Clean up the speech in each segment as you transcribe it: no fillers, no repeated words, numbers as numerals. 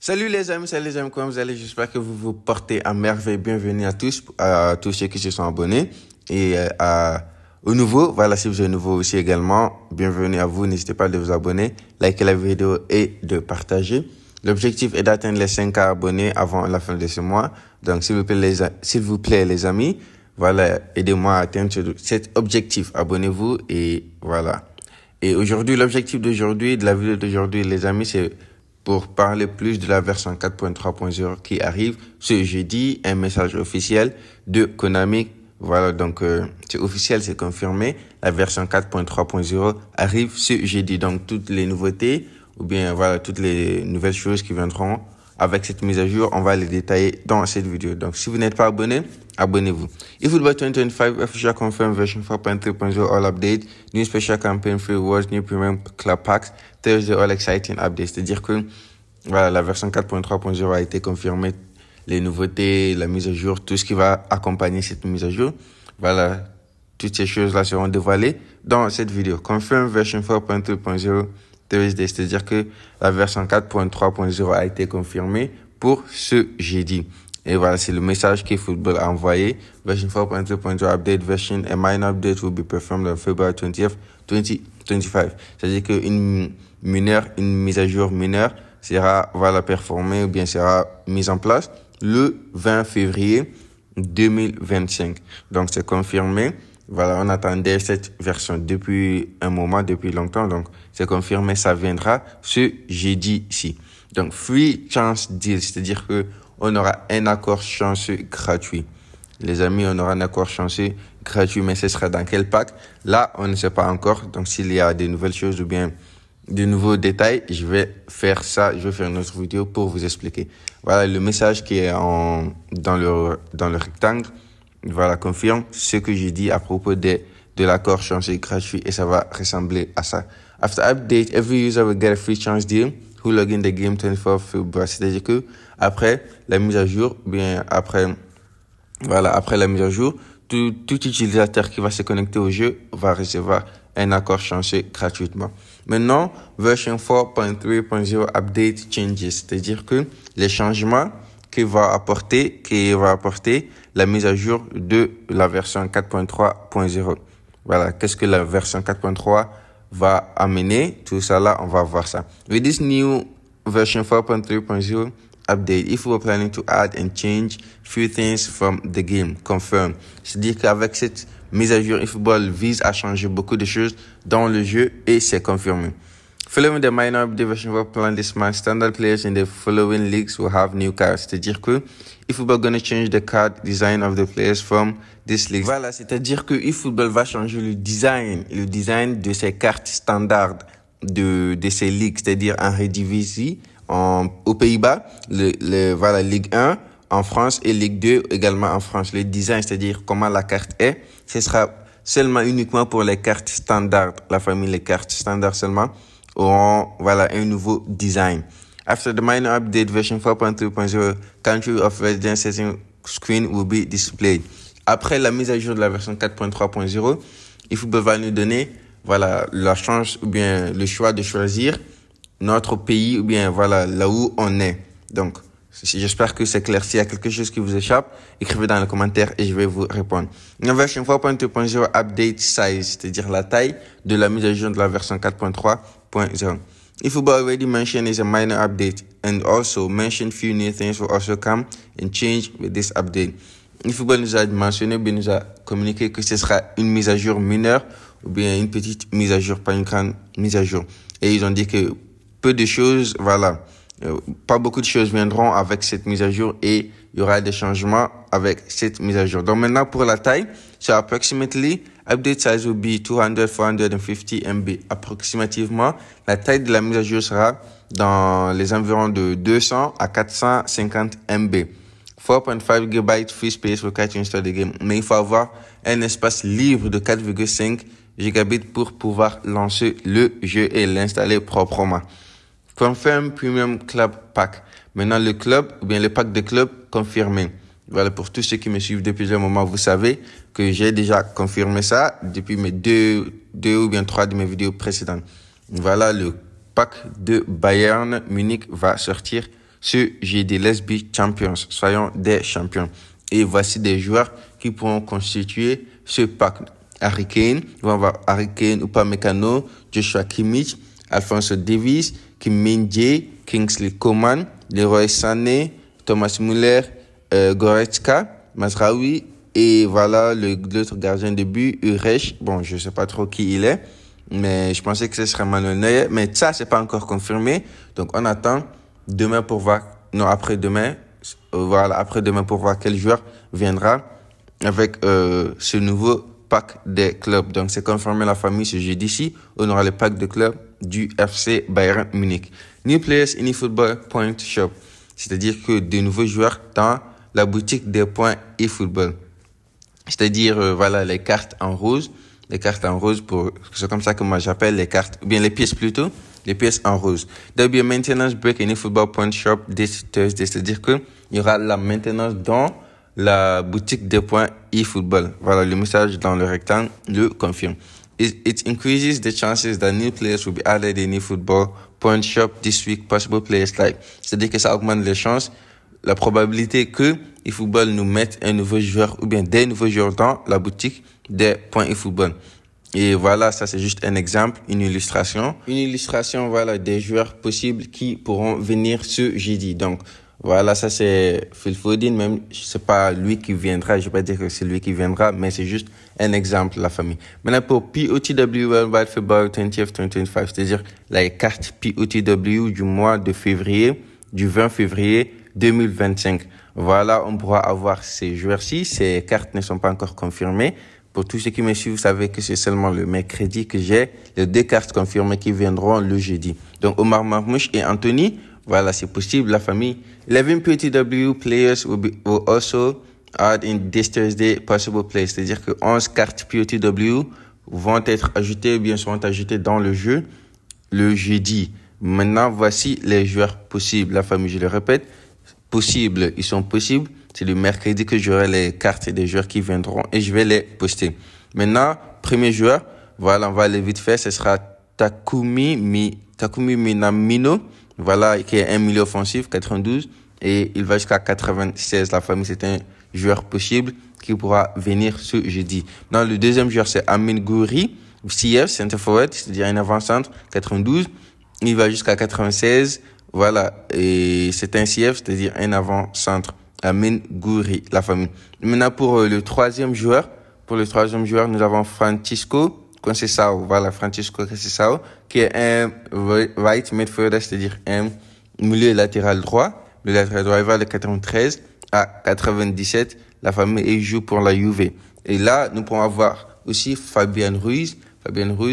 Salut les amis, comment vous allez? J'espère que vous vous portez à merveille. Bienvenue à tous ceux qui se sont abonnés et aux nouveaux. Voilà, si vous êtes nouveau aussi également, bienvenue à vous. N'hésitez pas de vous abonner, liker la vidéo et de partager. L'objectif est d'atteindre les 5K abonnés avant la fin de ce mois. Donc, s'il vous plaît les amis, voilà, aidez-moi à atteindre cet objectif. Abonnez-vous et voilà. Et aujourd'hui, l'objectif de la vidéo d'aujourd'hui, les amis, c'est pour parler plus de la version 4.3.0 qui arrive ce jeudi, un message officiel de Konami. Voilà, donc c'est officiel, c'est confirmé. La version 4.3.0 arrive ce jeudi. Donc toutes les nouveautés ou bien voilà toutes les nouvelles choses qui viendront avec cette mise à jour, on va les détailler dans cette vidéo. Donc si vous n'êtes pas abonné, abonnez-vous. eFootball 2025 official confirmed version 4.3.0 all update, new special campaign free rewards, new premium club packs, Thursday all exciting updates. C'est-à-dire que voilà, la version 4.3.0 a été confirmée, les nouveautés, la mise à jour, tout ce qui va accompagner cette mise à jour. Voilà, toutes ces choses-là seront dévoilées dans cette vidéo. Confirm version 4.3.0 Thursday, c'est-à-dire que la version 4.3.0 a été confirmée pour ce jeudi. Et voilà, c'est le message qu'eFootball a envoyé. Version 4.3.0 update version, a minor update will be performed on February 20th, 2025. C'est-à-dire qu'une mise à jour mineure sera, voilà, performée ou bien sera mise en place le 20 février 2025. Donc, c'est confirmé. Voilà, on attendait cette version depuis un moment, depuis longtemps. Donc, c'est confirmé, ça viendra ce jeudi-ci. Donc, free chance deal, c'est-à-dire que on aura un accord chanceux gratuit. Les amis, on aura un accord chanceux gratuit, mais ce sera dans quel pack? Là, on ne sait pas encore. Donc, s'il y a des nouvelles choses ou bien de nouveaux détails, je vais faire une autre vidéo pour vous expliquer. Voilà, le message qui est dans le rectangle. Voilà, confirme ce que j'ai dit à propos de l'accord chanceux gratuit et ça va ressembler à ça. After update, every user will get a free chance deal who log in the game 24 February. C'est-à-dire que après la mise à jour, après la mise à jour, tout utilisateur qui va se connecter au jeu va recevoir un accord chanceux gratuitement. Maintenant, version 4.3.0 update changes, c'est-à-dire que les changements qui va apporter la mise à jour de la version 4.3.0. Voilà, qu'est-ce que la version 4.3 va amener? Tout ça là, on va voir ça. With this new version 4.3.0 update, if we are planning to add and change few things from the game, confirm. C'est-à-dire qu'avec cette mise à jour, eFootball vise à changer beaucoup de choses dans le jeu et c'est confirmé. Following the minor update version of plan this month, standard players in the following leagues will have new cards. C'est-à-dire que eFootball gonna change the card design of the players from this league. Voilà, c'est-à-dire que eFootball va changer le design de ses cartes standards de ces ligues, c'est-à-dire en Eredivisie, aux Pays-Bas, voilà, Ligue 1 en France et Ligue 2 également en France. Le design, c'est-à-dire comment la carte est, ce sera seulement uniquement pour les cartes standards, la famille les cartes standards seulement auront, voilà, un nouveau design. After the minor update version 4.3.0, country of residence setting screen will be displayed. Après la mise à jour de la version 4.3.0, eFootball va nous donner, voilà, la chance ou bien le choix de choisir notre pays ou bien, voilà, là où on est. Donc, j'espère que c'est clair. S'il y a quelque chose qui vous échappe, écrivez dans les commentaires et je vais vous répondre. La version 4.2.0 update size, c'est-à-dire la taille de la mise à jour de la version 4.3.0. eFootball already mentioned is a minor update and also mentioned few new things will also come and change with this update. eFootball nous a mentionné, bien nous a communiqué que ce sera une mise à jour mineure ou bien une petite mise à jour, pas une grande mise à jour. Et ils ont dit que peu de choses, voilà, pas beaucoup de choses viendront avec cette mise à jour et il y aura des changements avec cette mise à jour. Donc maintenant pour la taille, c'est approximately update size will be 450 MB. Approximativement, la taille de la mise à jour sera dans les environs de 200 à 450 MB. 4.5 GB free space required to install the game. Mais il faut avoir un espace libre de 4,5 gigabits pour pouvoir lancer le jeu et l'installer proprement. Confirm Premium Club Pack. Maintenant, le club, ou bien le pack de club confirmé. Voilà, pour tous ceux qui me suivent depuis un moment, vous savez que j'ai déjà confirmé ça depuis mes deux ou bien 3 de mes vidéos précédentes. Voilà, le pack de Bayern Munich va sortir ce jeudi. Let's be champions. Soyons des champions. Et voici des joueurs qui pourront constituer ce pack. Harry Kane, on va voir Harry Kane, Upamecano, Joshua Kimmich, Alphonso Davies, Kim Min-jae, Kingsley Coman, Leroy Sané, Thomas Müller, Goretzka, Mazraoui, et voilà l'autre gardien de but, Uresh. Bon, je sais pas trop qui il est, mais je pensais que ce serait Manuel Neuer, mais ça, c'est pas encore confirmé. Donc, on attend demain pour voir, non, après-demain, voilà, après-demain pour voir quel joueur viendra avec ce nouveau pack des clubs. Donc, c'est confirmé la famille ce jeudi-ci. On aura le pack de clubs du FC Bayern Munich. New players in eFootball Point Shop. C'est-à-dire que de nouveaux joueurs dans la boutique des points eFootball. C'est-à-dire, voilà, les cartes en rose. Les cartes en rose c'est comme ça que moi j'appelle les cartes, ou bien les pièces plutôt. Les pièces en rose. There'll be a maintenance break in eFootball Point Shop this Thursday. C'est-à-dire que il y aura la maintenance dans la boutique des points eFootball. Voilà, le message dans le rectangle le confirme. It increases the chances that new players will be added in eFootball Point Shop this week. Possible players like. C'est-à-dire que ça augmente les chances, la probabilité que eFootball nous mette un nouveau joueur ou bien des nouveaux joueurs dans la boutique des points eFootball. Et voilà, ça c'est juste un exemple, une illustration. Une illustration, voilà, des joueurs possibles qui pourront venir ce jeudi. Donc, voilà, ça c'est Phil Foden, même c'est pas lui qui viendra, je vais pas dire que c'est lui qui viendra, mais c'est juste un exemple, la famille. Maintenant pour POTW Worldwide Football 20th 2025, c'est-à-dire la carte POTW du mois de février, du 20 février 2025. Voilà, on pourra avoir ces joueurs-ci, ces cartes ne sont pas encore confirmées. Pour tous ceux qui me suivent, vous savez que c'est seulement le mercredi que j'ai les 2 cartes confirmées qui viendront le jeudi. Donc Omar Marmouche et Anthony, voilà, c'est possible, la famille. 11 POTW players will also add in this Thursday possible players. C'est-à-dire que 11 cartes POTW vont être ajoutées ou bien seront ajoutées dans le jeu le jeudi. Maintenant, voici les joueurs possibles. La famille, je le répète, possibles, ils sont possibles. C'est le mercredi que j'aurai les cartes des joueurs qui viendront et je vais les poster. Maintenant, premier joueur, voilà, on va aller vite fait, ce sera Takumi Minamino. Voilà, qui est un milieu offensif, 92, et il va jusqu'à 96. La famille, c'est un joueur possible qui pourra venir ce jeudi. Dans le deuxième joueur, c'est Amin Gouiri, CF, center forward, c'est-à-dire un avant-centre, 92. Il va jusqu'à 96. Voilà, et c'est un CF, c'est-à-dire un avant-centre. Amin Gouiri, la famille. Maintenant, pour le troisième joueur, nous avons Francisco Conceição, voilà, Francisco Conceição, qui est un right midfielder, c'est-à-dire un milieu latéral droit. Le latéral droit, il va de 93 à 97. La famille, il joue pour la Juve. Et là, nous pourrons avoir aussi Fabian Ruiz,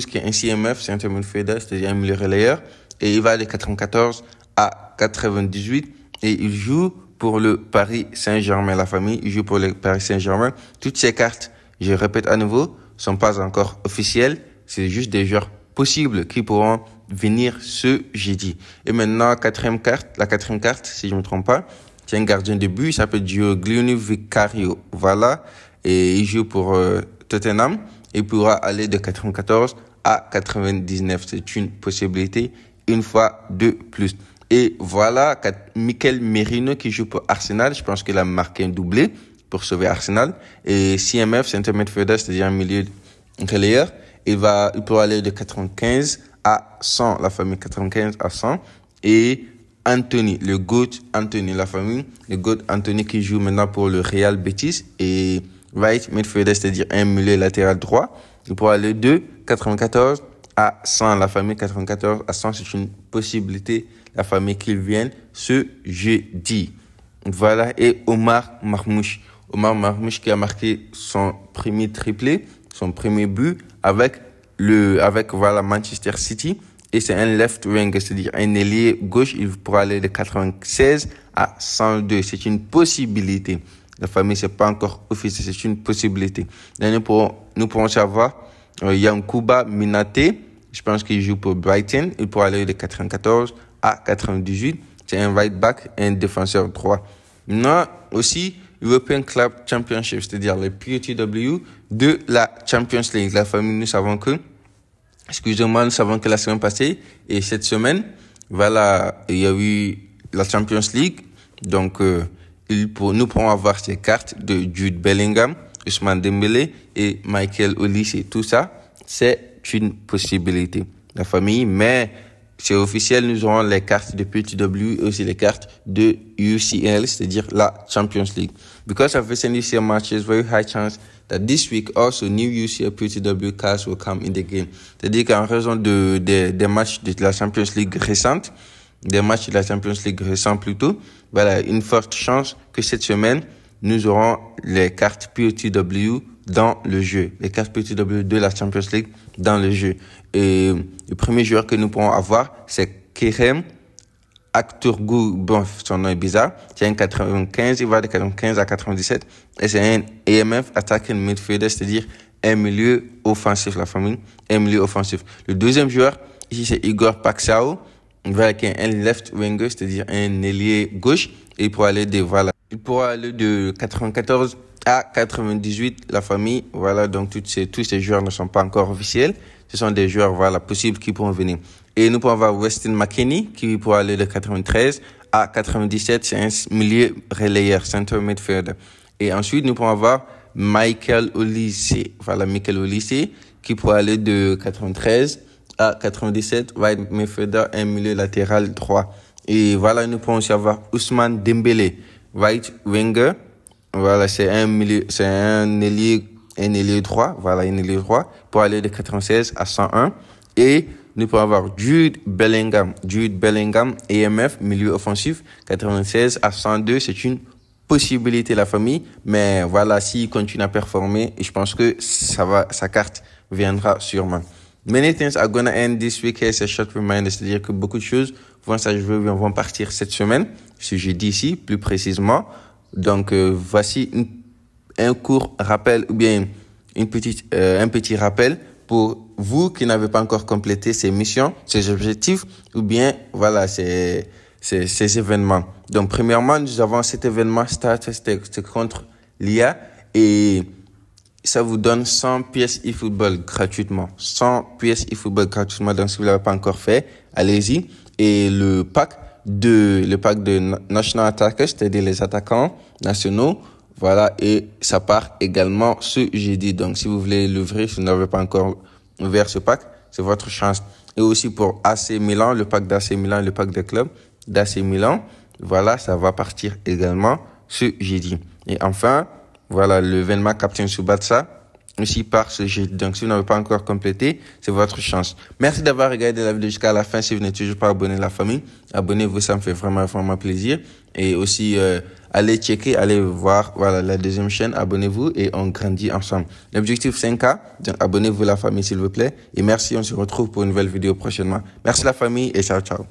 qui est un CMF, c'est un midfielder, c'est-à-dire un milieu relayeur. Et il va de 94 à 98. Et il joue pour le Paris Saint-Germain. La famille, il joue pour le Paris Saint-Germain. Toutes ces cartes, je répète à nouveau, sont pas encore officiels, c'est juste des joueurs possibles qui pourront venir ce jeudi. Et maintenant, la quatrième carte, si je me trompe pas, c'est un gardien de but, il s'appelle Giovanni Vicario. Voilà, et il joue pour Tottenham. Il pourra aller de 94 à 99. C'est une possibilité, une fois de plus. Et voilà, Mikel Merino qui joue pour Arsenal. Je pense qu'il a marqué un doublé pour sauver Arsenal. Et CMF, c'est un midfielder, c'est-à-dire un milieu relayeur. Il pourra aller de 95 à 100, la famille 95 à 100. Et Anthony, le GOAT Anthony, la famille, le GOAT Anthony qui joue maintenant pour le Real Betis. Et right midfielder, c'est-à-dire un milieu latéral droit. Il pourra aller de 94 à 100, la famille 94 à 100. C'est une possibilité, la famille qu'il vienne ce jeudi. Voilà, et Omar Marmouche qui a marqué son premier triplé, son premier but avec voilà Manchester City, et c'est un left wing, c'est-à-dire un ailier gauche. Il pourra aller de 96 à 102. C'est une possibilité. La famille, c'est pas encore officiel, c'est une possibilité. Là, nous pourrons savoir Yankuba Minaté, je pense qu'il joue pour Brighton. Il pourra aller de 94 à 98. C'est un right back, un défenseur droit. Maintenant, aussi, European Club Championship, c'est-à-dire le POTW de la Champions League. La famille, nous savons que la semaine passée et cette semaine, voilà, il y a eu la Champions League. Donc, nous pourrons avoir ces cartes de Jude Bellingham, Ousmane Dembélé et Michael Olise. Tout ça, c'est une possibilité, la famille. Mais c'est officiel, nous aurons les cartes de PTW et aussi les cartes de UCL, c'est-à-dire la Champions League. Because of recent UCL matches, very high chance that this week also new UCL PTW cards will come in the game. C'est-à-dire qu'en raison des matchs de la Champions League récente, plutôt, voilà, une forte chance que cette semaine, nous aurons les cartes PTW dans le jeu. Les cartes PTW de la Champions League dans le jeu. Et le premier joueur que nous pourrons avoir, c'est Kerem Aktürkoğlu. Bon, son nom est bizarre. C'est un 95, il va de 95 à 97. Et c'est un AMF, attacking midfielder, c'est-à-dire un milieu offensif, la famille. Un milieu offensif. Le deuxième joueur, ici, c'est Igor Paxao. Voilà, qui est un left winger, c'est-à-dire un ailier gauche. Et il pourra aller de 94 à 98, la famille. Voilà, donc tous ces joueurs ne sont pas encore officiels. Ce sont des joueurs, voilà, possibles qui pourront venir. Et nous pourrons avoir Weston McKennie, qui pourra aller de 93 à 97. C'est un milieu relayeur, center midfielder. Et ensuite, nous pourrons avoir Michael Olise. Voilà, Michael Olise, qui pourra aller de 93 à 97, right midfielder, un milieu latéral droit. Et voilà, nous pourrons aussi avoir Ousmane Dembélé, right winger. Voilà, c'est un ailier droit. Voilà, un ailier droit pour aller de 96 à 101. Et nous pourrons avoir Jude Bellingham, AMF, milieu offensif, 96 à 102. C'est une possibilité, la famille. Mais voilà, s'il continue à performer, je pense que sa carte viendra sûrement. Many things are gonna end this week. Here's a short reminder, c'est-à-dire que beaucoup de choses vont partir cette semaine, ce jeudi ici, plus précisément. Donc, voici un court rappel ou bien un petit rappel pour vous qui n'avez pas encore complété ces missions, ces objectifs ou bien, voilà, ces événements. Donc, premièrement, nous avons cet événement Start contre l'IA et ça vous donne 100 pièces eFootball gratuitement. 100 pièces eFootball gratuitement. Donc, si vous l'avez pas encore fait, allez-y. Et le pack de National Attackers, c'est-à-dire les attaquants nationaux, voilà. Et ça part également ce jeudi. Donc, si vous voulez l'ouvrir, si vous n'avez pas encore ouvert ce pack, c'est votre chance. Et aussi pour AC Milan, le pack d'AC Milan, le pack de club d'AC Milan, voilà, ça va partir également ce jeudi. Et enfin, voilà, l'événement Captain Subatsa aussi part ce jeudi. Donc, si vous n'avez pas encore complété, c'est votre chance. Merci d'avoir regardé la vidéo jusqu'à la fin. Si vous n'êtes toujours pas abonné à la famille, abonnez-vous, ça me fait vraiment, vraiment plaisir. Et aussi, allez voir, voilà, la deuxième chaîne, abonnez-vous et on grandit ensemble. L'objectif 5K, donc abonnez-vous la famille s'il vous plaît. Et merci, on se retrouve pour une nouvelle vidéo prochainement. Merci la famille et ciao, ciao.